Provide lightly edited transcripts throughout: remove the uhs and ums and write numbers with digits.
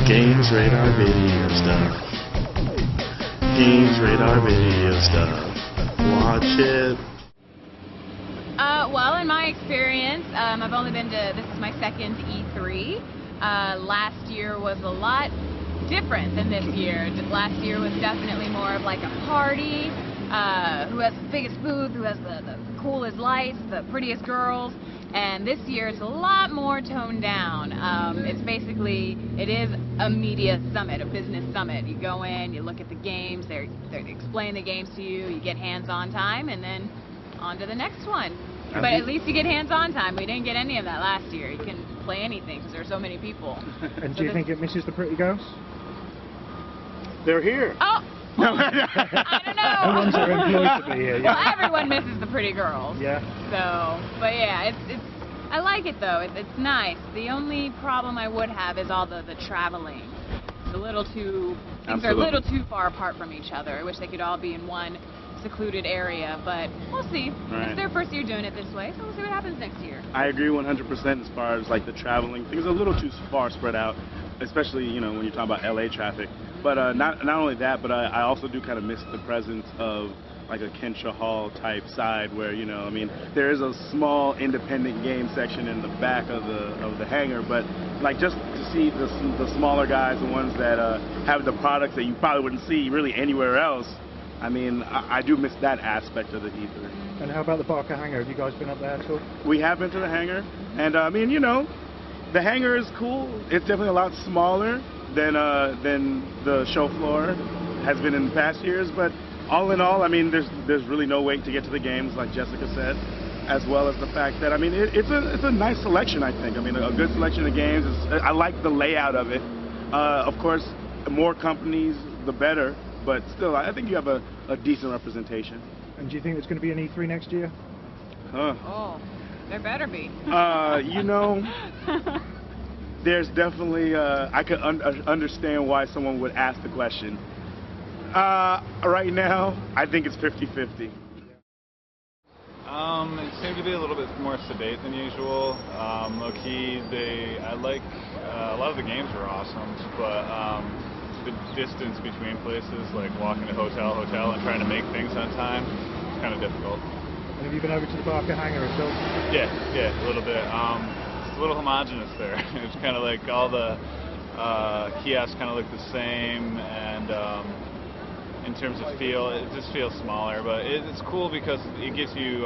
Games Radar Video Stuff. Games Radar Video Stuff. Watch it. Well, in my experience, I've only been to, this is my second E3. Last year was a lot different than this year. Last year was definitely more of like a party. Who has the biggest booth, who has the coolest lights, the prettiest girls. And this year it's a lot more toned down. It's basically, it is a media summit, a business summit. You go in, you look at the games, they explain the games to you, you get hands-on time, and then on to the next one. But at least you get hands-on time. We didn't get any of that last year. You can play anything because there's so many people. And do you think it misses the pretty girls? They're here. Oh! I don't know. The ones that are employed to be here, yeah. Well, everyone misses the pretty girls. Yeah. So, but yeah, I like it though. It's nice. The only problem I would have is all the traveling. It's a little too, things are a little too far apart from each other. I wish they could all be in one secluded area, but we'll see. Right. It's their first year doing it this way, so we'll see what happens next year. I agree 100% as far as like the traveling. Things are a little too far spread out, especially, you know, when you're talking about LA traffic. But not only that, but I also do kind of miss the presence of like a Kensha Hall type side where, you know, I mean, there is a small independent game section in the back of the hangar, but like just to see the smaller guys, the ones that have the products that you probably wouldn't see really anywhere else. I mean, I do miss that aspect of the E3. And how about the Barker Hangar? Have you guys been up there at all? We have been to the hangar, and I mean, you know, the hangar is cool. It's definitely a lot smaller than the show floor has been in past years, but all in all, I mean, there's really no wait to get to the games, like Jessica said, as well as the fact that, I mean, it's a nice selection, I think. I mean, a good selection of games. I like the layout of it. Of course, the more companies, the better, but still, I think you have a decent representation. And do you think there's going to be an E3 next year? Oh, there better be. You know, there's definitely, I could understand why someone would ask the question. Right now, I think it's 50-50. It seemed to be a little bit more sedate than usual. Low-key, I like, a lot of the games were awesome, but the distance between places, like walking to hotel, and trying to make things on time, is kind of difficult. And have you been over to the Barker Hangar at all? Yeah, a little bit. It's a little homogenous there. It's kind of like all the kiosks kind of look the same, and in terms of feel, it just feels smaller, but it's cool because it gives you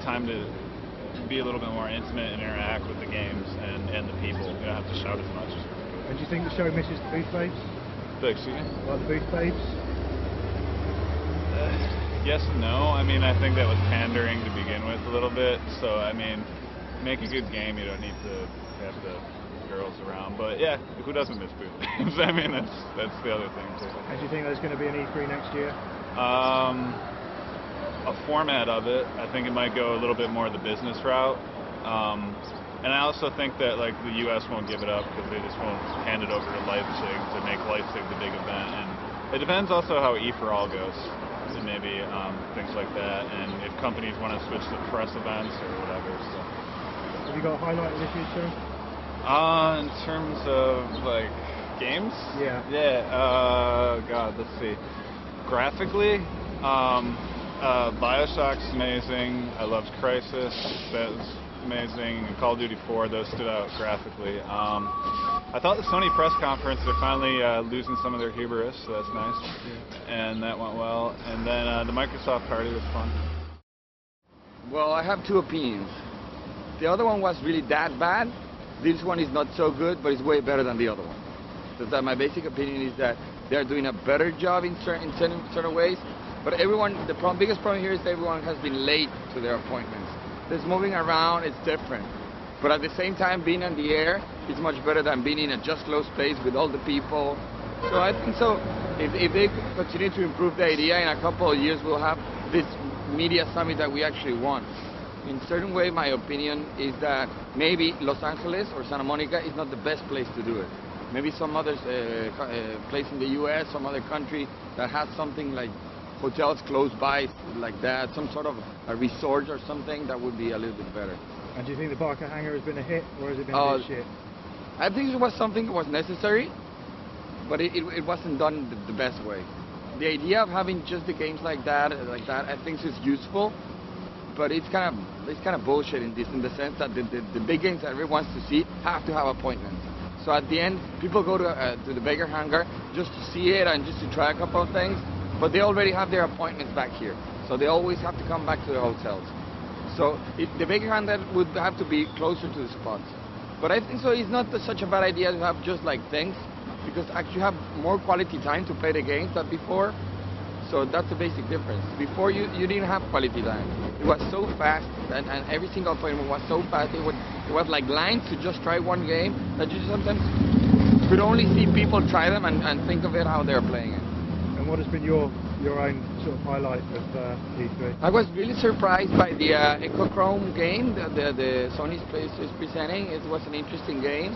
time to be a little bit more intimate and interact with the games and the people. You don't have to shout as much. And do you think the show misses the booth babes? Excuse me? Like the booth babes? Yes and no. I mean, I think that was pandering to begin with a little bit, so I mean, make a good game, you don't need to have the girls around, but yeah, who doesn't miss booth babes? I mean, that's the other thing too. And do you think there's going to be an E3 next year? A format of it, I think it might go a little bit more the business route, and I also think that like the U.S. won't give it up because they just won't hand it over to Leipzig to make Leipzig the big event, and it depends also how E4All goes, and maybe things like that, and if companies want to switch to press events or whatever. So. Have you got a highlight of this year's show? In terms of like games? Yeah. Yeah. God, let's see. Graphically, BioShock's amazing. I loved Crysis. That was amazing. And Call of Duty 4, those stood out graphically. I thought the Sony press conference, they're finally losing some of their hubris, so that's nice. Yeah. And that went well. And then the Microsoft party was fun. Well, I have two opinions. The other one was really that bad. This one is not so good, but it's way better than the other one. So that my basic opinion is that they're doing a better job in certain ways. But everyone, biggest problem here is that everyone has been late to their appointments. There's moving around, it's different. But at the same time, being on the air is much better than being in a just closed space with all the people. So I think so. If they continue to improve the idea, in a couple of years we'll have this media summit that we actually want. In certain way, my opinion is that maybe Los Angeles or Santa Monica is not the best place to do it. Maybe some other place in the U.S., some other country that has something like hotels close by like that, some sort of a resort or something, that would be a little bit better. And do you think the Barker Hangar has been a hit, or has it been a bit shit? I think it was something that was necessary. but it wasn't done the best way. The idea of having just the games like that, I think is useful, but it's kind of bullshit in the sense that the big games that everyone wants to see have to have appointments. So at the end, people go to the Beggar Hangar just to see it and just to try a couple of things, but they already have their appointments back here, so they always have to come back to their hotels. So the Beggar Hangar would have to be closer to the spots. But I think so it's not such a bad idea to have just like things, because actually you have more quality time to play the games than before. So that's the basic difference. Before you didn't have quality time. It was so fast, and every single appointment was so fast. It was like lines to just try one game that you sometimes could only see people try them and think of it how they're playing it. And what has been your own sort of highlight of E3? I was really surprised by the Echochrome game the Sony is presenting. It was an interesting game.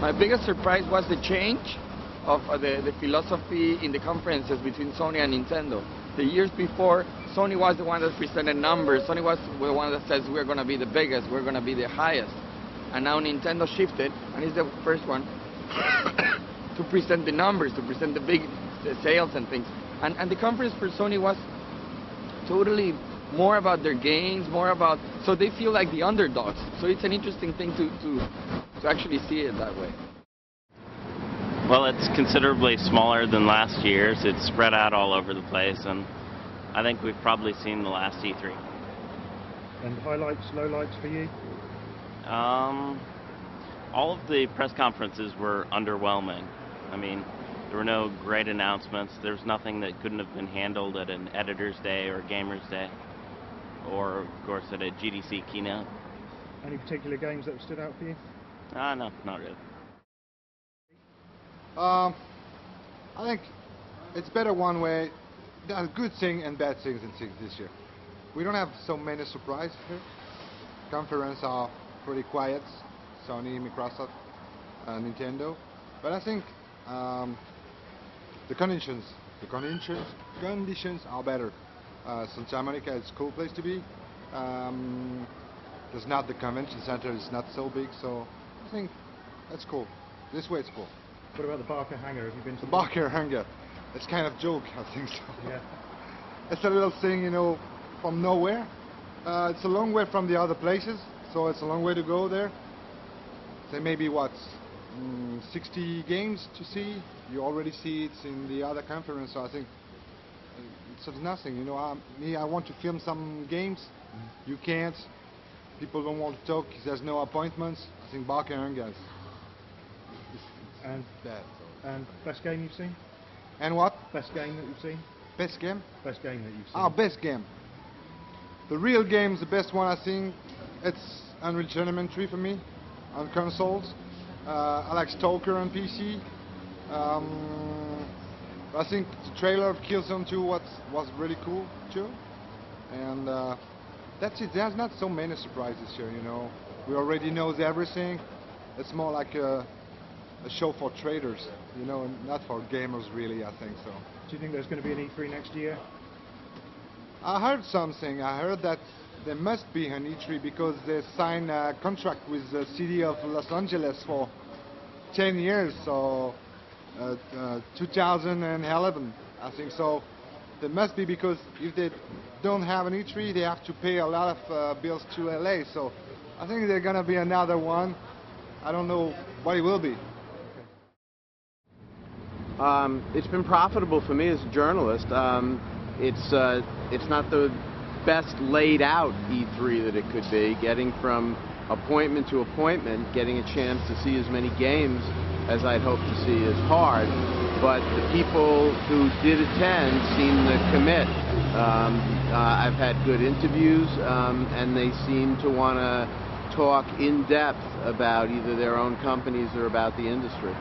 My biggest surprise was the change of the philosophy in the conferences between Sony and Nintendo. The years before, Sony was the one that presented numbers. Sony was the one that says we're going to be the biggest, we're going to be the highest. And now Nintendo shifted, and is the first one to present the numbers, to present the sales and things. And the conference for Sony was totally more about their games, more about, so they feel like the underdogs. So it's an interesting thing to actually see it that way. Well, it's considerably smaller than last year's. It's spread out all over the place, and I think we've probably seen the last E3. And highlights, lowlights for you? All of the press conferences were underwhelming. I mean, there were no great announcements. There's nothing that couldn't have been handled at an Editor's Day or a Gamer's Day, or, of course, at a GDC keynote. Any particular games that have stood out for you? No, not really. I think it's better one way. There are good things and bad things in this year. We don't have so many surprises here. Conferences are pretty quiet. Sony, Microsoft, Nintendo. But I think the conditions are better. Santa Monica is a cool place to be. There's not the convention center is not so big, so I think that's cool. This way it's cool. What about the Barker Hangar? Have you been to The Barker Hangar? It's kind of joke, I think so. Yeah. It's a little thing, you know, from nowhere. It's a long way from the other places, so it's a long way to go there. So maybe what, 60 games to see. You already see it in the other conference, so I think it's nothing. You know, I want to film some games. You can't. People don't want to talk. There's no appointments. I think Barker Hangar is and bad. And best game you've seen? And what? Best game that you've seen? Best game? Best game that you've seen. Ah, best game. The real game, the best one I think, it's Unreal Tournament 3 for me, on consoles. I like Stalker on PC. I think the trailer of Killzone 2 was really cool too. And that's it. There's not so many surprises here, you know. We already know everything. It's more like a show for traders, you know, not for gamers really, I think so. Do you think there's going to be an E3 next year? I heard something. I heard that there must be an E3 because they signed a contract with the city of Los Angeles for 10 years, so 2011, I think so. There must be, because if they don't have an E3, they have to pay a lot of bills to LA, so I think there's going to be another one. I don't know what it will be. It's been profitable for me as a journalist. It's not the best laid out E3 that it could be. Getting from appointment to appointment, getting a chance to see as many games as I'd hoped to see is hard. But the people who did attend seem to commit. I've had good interviews, and they seem to want to talk in depth about either their own companies or about the industry.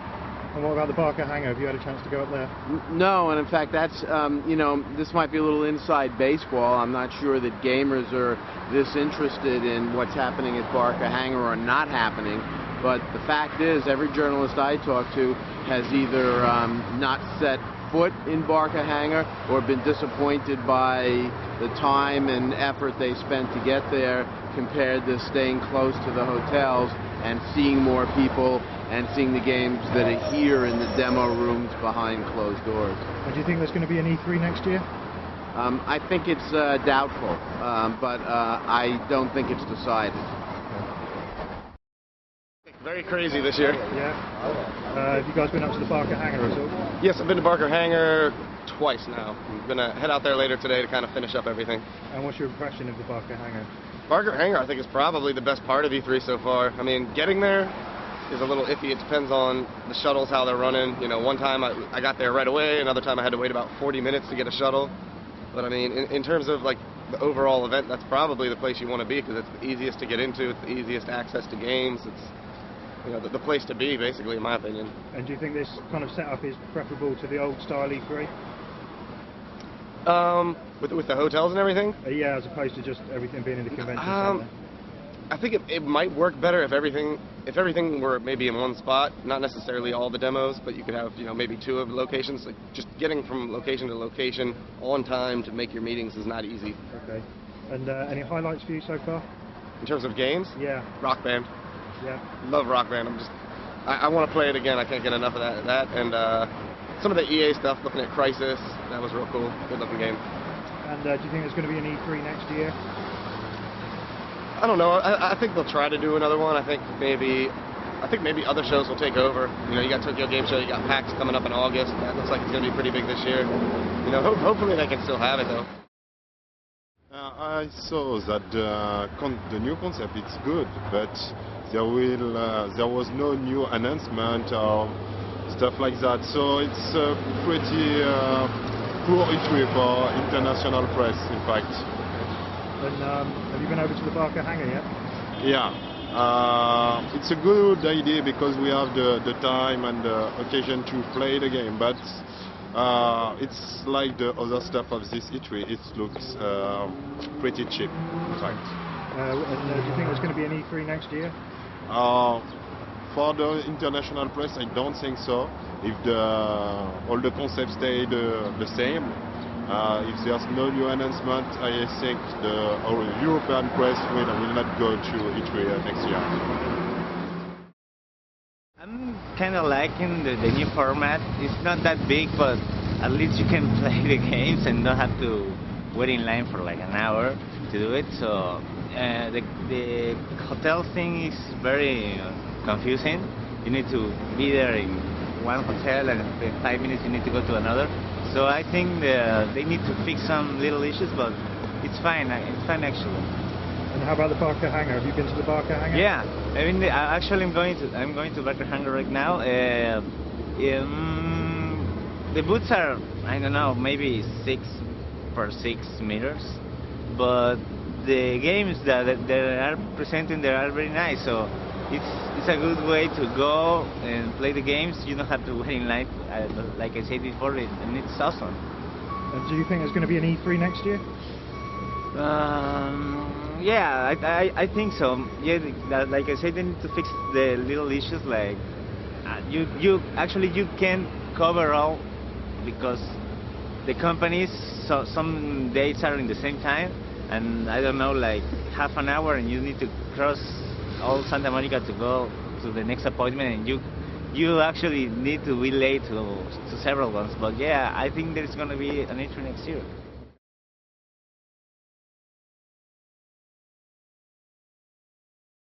And what about the Barker Hangar? Have you had a chance to go up there? No, and in fact that's, you know, this might be a little inside baseball. I'm not sure that gamers are this interested in what's happening at Barker Hangar or not happening, but the fact is every journalist I talk to has either not set foot in Barca Hangar or been disappointed by the time and effort they spent to get there compared to staying close to the hotels and seeing more people and seeing the games that are here in the demo rooms behind closed doors. And do you think there's going to be an E3 next year? I think it's doubtful, but I don't think it's decided. Very crazy this year. Yeah. Have you guys been up to the Barca Hangar at all? Yes, I've been to Barker Hangar twice now. I'm going to head out there later today to kind of finish up everything. And what's your impression of the Barca Hangar? Barker Hangar, I think, is probably the best part of E3 so far. I mean, getting there is a little iffy. It depends on the shuttles, how they're running. You know, one time I got there right away. Another time I had to wait about 40 minutes to get a shuttle. But I mean, in terms of like the overall event, that's probably the place you want to be because it's the easiest to get into. It's the easiest access to games. It's, you know, the place to be, basically, in my opinion. And do you think this kind of setup is preferable to the old style E3? With the hotels and everything? Yeah, as opposed to just everything being in the convention center. I think it might work better if everything were maybe in one spot, not necessarily all the demos, but you could have, you know, maybe two of the locations. Like just getting from location to location on time to make your meetings is not easy. Okay. And any highlights for you so far? In terms of games? Yeah. Rock Band. Yeah. Love Rock Band. I want to play it again. I can't get enough of that. And some of the EA stuff, looking at Crysis, that was real cool. Good looking game. And do you think there's going to be an E3 next year? I don't know. I think they'll try to do another one. I think maybe other shows will take over. You know, you got Tokyo Game Show, you got PAX coming up in August. That looks like it's going to be pretty big this year. You know, hopefully they can still have it though. I saw that the new concept is good, but there was no new announcement or stuff like that. So it's pretty poor E3 for international press, in fact. And have you been over to the Barca Hangar yet? Yeah, it's a good idea because we have the time and the occasion to play the game, but it's like the other stuff of this E3, it looks pretty cheap, in fact. And do you think there's going to be an E3 next year? For the international press, I don't think so. If all the concepts stay the same, if there's no new announcement, I think the European press will not go to E3 next year. I'm kind of liking the new format. It's not that big, but at least you can play the games and don't have to wait in line for like an hour to do it. So the hotel thing is very confusing. You need to be there in one hotel and in 5 minutes you need to go to another. So I think they need to fix some little issues, but it's fine. It's fine actually. And how about the Barca Hangar? Have you been to the Barca Hangar? Yeah, I mean, actually I'm going to Barca Hangar right now. The booths are, I don't know, maybe 6 per 6 meters, but the games that they are presenting there are very nice. So it's a good way to go and play the games. You don't have to wait in line, like I said before, and it's awesome. And do you think there's going to be an E3 next year? Yeah, I think so. Yeah, like I said, they need to fix the little issues. Like you can cover all because the companies. So some dates are in the same time, and I don't know, like half an hour, and you need to cross all Santa Monica to go to the next appointment, and you actually need to be late to several ones. But yeah, I think there's going to be an E3 next year.